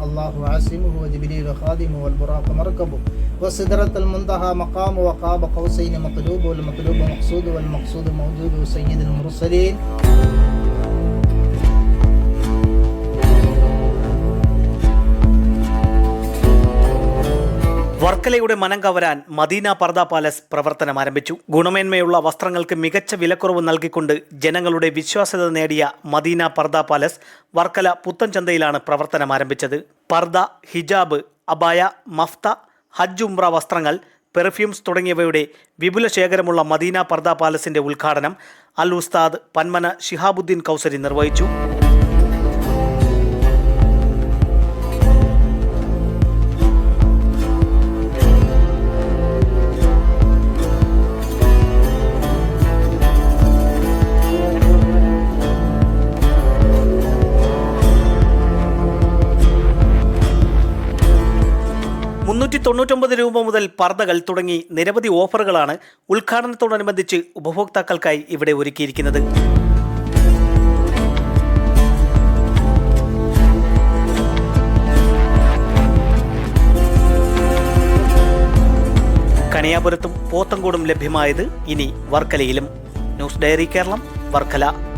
الله عاصمه وجبريل خادمه والبراق مركبه وسدرة المنتهى مقامه وقاب قوسين مطلوبه والمطلوب مقصوده والمقصود موجوده سيد المرسلين. വർക്കലയുടെ മനം കവരാൻ Medina പർദ palace പ്രവർത്തനം ആരംഭിച്ചു. ഗുണമേന്മയുള്ള വസ്ത്രങ്ങൾക്ക് മികച്ച വിലക്കുറവ് നൽകിക്കൊണ്ട് ജനങ്ങളുടെ വിശ്വാസ്യത നേടിയ മദീന പർദ പാലസ് വർക്കല പുത്തൻചന്തയിലാണ് പ്രവർത്തനം ആരംഭിച്ചത്. പർദ, ഹിജാബ്, അബായ, മഫ്ത, ഹജ്ജ് ഉംറ വസ്ത്രങ്ങൾ, പെർഫ്യൂംസ് തുടങ്ങിയവയുടെ വിപുല ശേഖരമുള്ള മദീന പർദ പാലസിന്റെ ഉദ്ഘാടനം അൽ ഉസ്താദ് പന്മന ശിഹാബുദ്ദീൻ കൗസരി നിർവഹിച്ചു. ₹399 മുതൽ പർദ്ദകൾ തുടങ്ങി നിരവധി ഓഫറുകളാണ് ഉദ്ഘാടനത്തോടനുബന്ധിച്ച് ഉപഭോക്താക്കൾക്കായി ഇവിടെ ഒരുക്കിയിരിക്കുന്നത്. കണിയാപുരത്തും പോത്തങ്കോടും ലഭ്യമായത് ഇനി വർക്കലയിലും. News diary Keralam, Varkala.